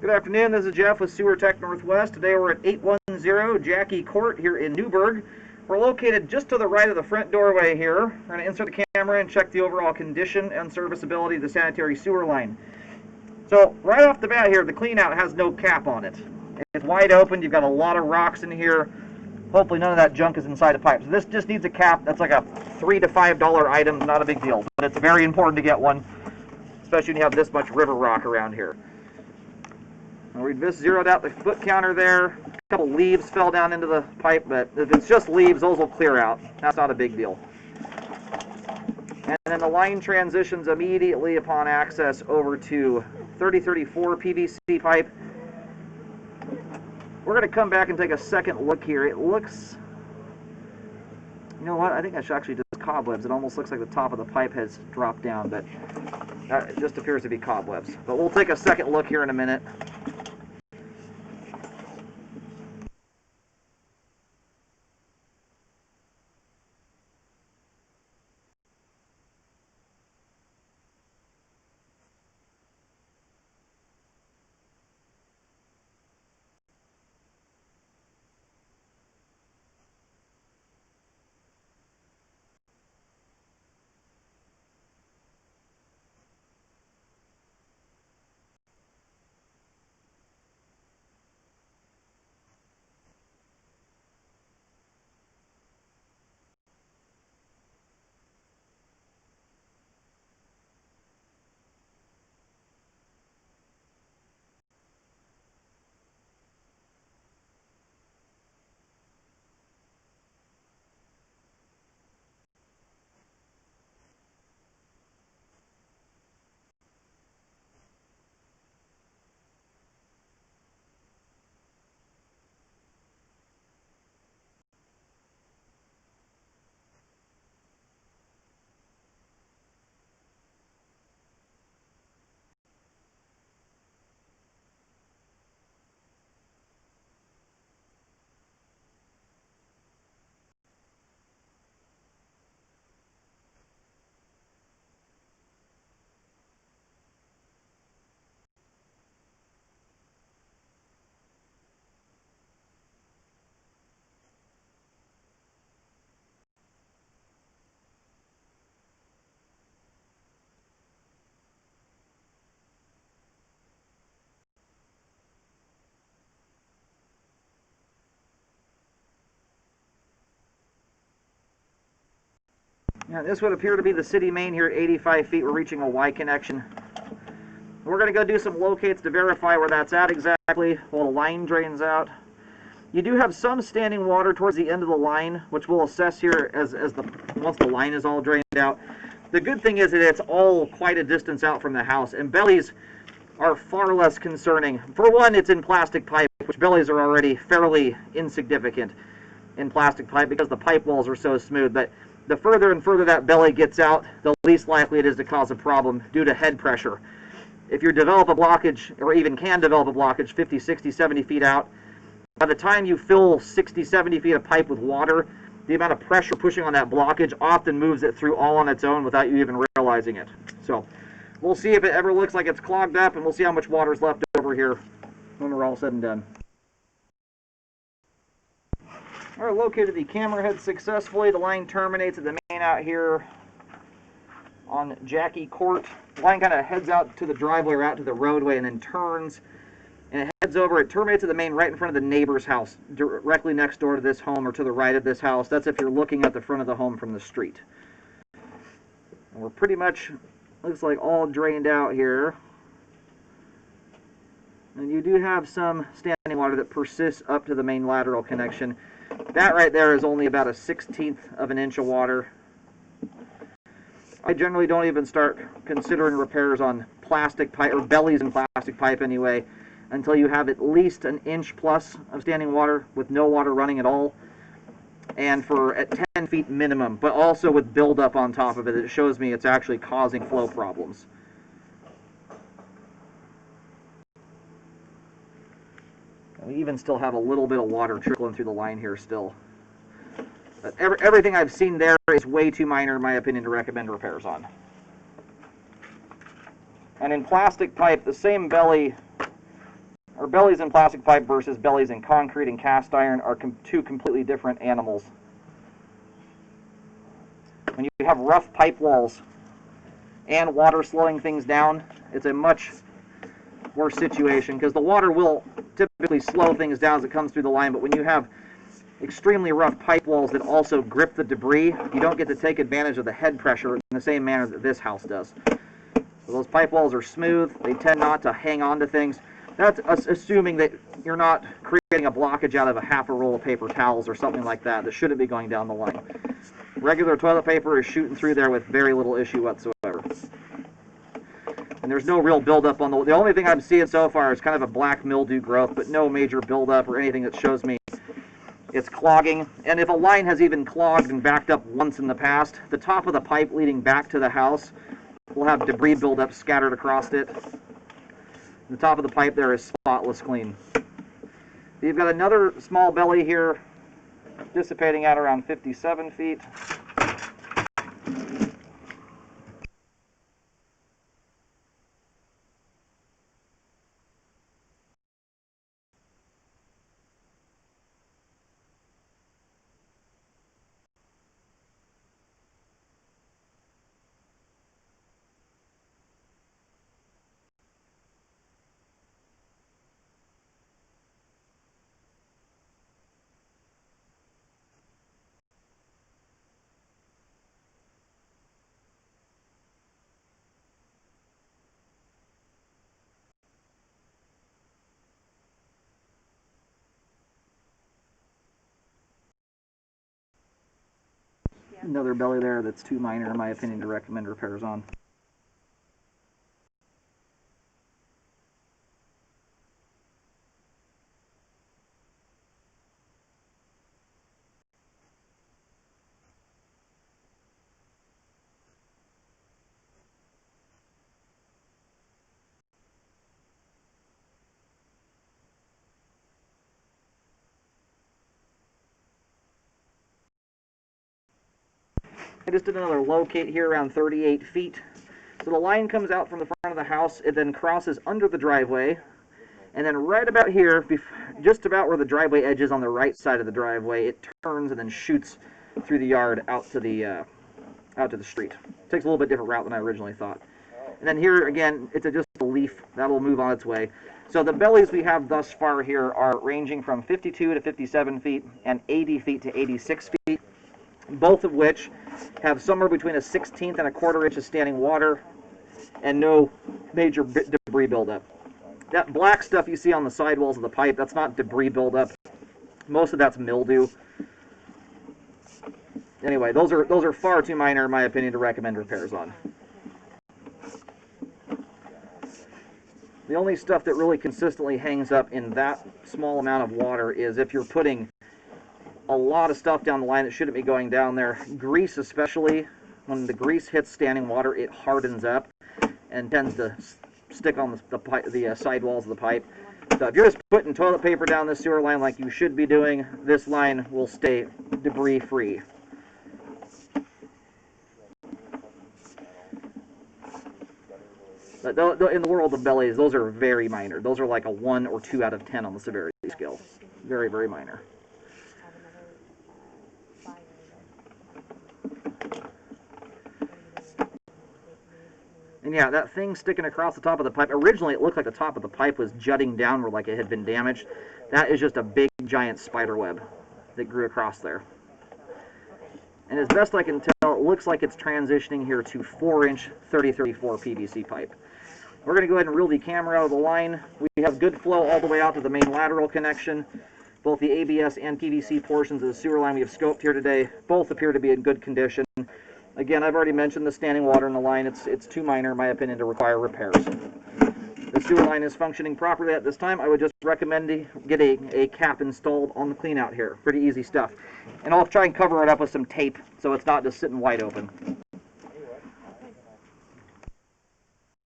Good afternoon, this is Jeff with Sewer Tech Northwest. Today we're at 810 Jacqui Court here in Newburgh. We're located just to the right of the front doorway here. We're going to insert the camera and check the overall condition and serviceability of the sanitary sewer line. So right off the bat here, the clean out has no cap on it. It's wide open, you've got a lot of rocks in here. Hopefully none of that junk is inside the pipe. So this just needs a cap. That's like a $3 to $5 item, not a big deal. But it's very important to get one, especially when you have this much river rock around here. We just zeroed out the foot counter there. A couple leaves fell down into the pipe, but if it's just leaves, those will clear out. That's not a big deal. And then the line transitions immediately upon access over to 3034 PVC pipe. We're going to come back and take a second look here. It looks, you know what, I think that's actually just cobwebs. It almost looks like the top of the pipe has dropped down, but it just appears to be cobwebs. But we'll take a second look here in a minute. Yeah, this would appear to be the city main here at 85 feet. We're reaching a Y connection. We're going to go do some locates to verify where that's at exactly while the line drains out. You do have some standing water towards the end of the line, which we'll assess here once the line is all drained out. The good thing is that it's all quite a distance out from the house, and bellies are far less concerning. For one, it's in plastic pipe, which bellies are already fairly insignificant in plastic pipe because the pipe walls are so smooth. But the further and further that belly gets out, the least likely it is to cause a problem due to head pressure. If you develop a blockage, or even can develop a blockage 50, 60, 70 feet out, by the time you fill 60, 70 feet of pipe with water, the amount of pressure pushing on that blockage often moves it through all on its own without you even realizing it. So we'll see if it ever looks like it's clogged up, and we'll see how much water is left over here when we're all said and done. All right, located the camera head successfully. The line terminates at the main out here on Jacqui Court. The line kind of heads out to the driveway or out to the roadway and then turns. And it heads over. It terminates at the main right in front of the neighbor's house, directly next door to this home or to the right of this house. That's if you're looking at the front of the home from the street. And we're pretty much, looks like, all drained out here. And you do have some standing water that persists up to the main lateral connection. That right there is only about a 1/16 of an inch of water. I generally don't even start considering repairs on plastic pipe, or bellies in plastic pipe anyway, until you have at least an inch plus of standing water with no water running at all, and for at 10 feet minimum, but also with buildup on top of it. It shows me it's actually causing flow problems. We even still have a little bit of water trickling through the line here still. But everything I've seen there is way too minor, in my opinion, to recommend repairs on. And in plastic pipe, the same belly or bellies in plastic pipe versus bellies in concrete and cast iron are two completely different animals. When you have rough pipe walls and water slowing things down, it's a much worse situation because the water will typically slow things down as it comes through the line, but when you have extremely rough pipe walls that also grip the debris, you don't get to take advantage of the head pressure in the same manner that this house does. So those pipe walls are smooth, they tend not to hang on to things. That's assuming that you're not creating a blockage out of a half a roll of paper towels or something like that shouldn't be going down the line. Regular toilet paper is shooting through there with very little issue whatsoever. And there's no real buildup on the only thing I'm seeing so far is kind of a black mildew growth, but no major buildup or anything that shows me it's clogging. And if a line has even clogged and backed up once in the past, the top of the pipe leading back to the house will have debris buildup scattered across it. The top of the pipe there is spotless clean. You've got another small belly here dissipating at around 57 feet. Another belly there that's too minor, in my opinion, to recommend repairs on. I just did another locate here around 38 feet. So the line comes out from the front of the house, it then crosses under the driveway, and then right about here, just about where the driveway edge is on the right side of the driveway, it turns and then shoots through the yard out to the street. It takes a little bit different route than I originally thought. And then here again, it's just a leaf that'll move on its way. So the bellies we have thus far here are ranging from 52 to 57 feet and 80 feet to 86 feet, both of which have somewhere between a 1/16 and a 1/4 inch of standing water and no major debris buildup. That black stuff you see on the sidewalls of the pipe, that's not debris buildup. Most of that's mildew. Anyway, those are far too minor, in my opinion, to recommend repairs on. The only stuff that really consistently hangs up in that small amount of water is if you're putting a lot of stuff down the line that shouldn't be going down there. Grease especially, when the grease hits standing water, it hardens up and tends to stick on the sidewalls of the pipe. So if you're just putting toilet paper down this sewer line like you should be doing, this line will stay debris free. But in the world of bellies, those are very minor. Those are like a 1 or 2 out of 10 on the severity scale. Very, very minor. And yeah, that thing sticking across the top of the pipe, originally it looked like the top of the pipe was jutting downward like it had been damaged. That is just a big, giant spider web that grew across there. And as best I can tell, it looks like it's transitioning here to 4-inch 3034 PVC pipe. We're going to go ahead and reel the camera out of the line. We have good flow all the way out to the main lateral connection. Both the ABS and PVC portions of the sewer line we have scoped here today, both appear to be in good condition. Again, I've already mentioned the standing water in the line. It's too minor, in my opinion, to require repairs. The sewer line is functioning properly at this time. I would just recommend to get a cap installed on the clean out here. Pretty easy stuff. And I'll try and cover it up with some tape so it's not just sitting wide open.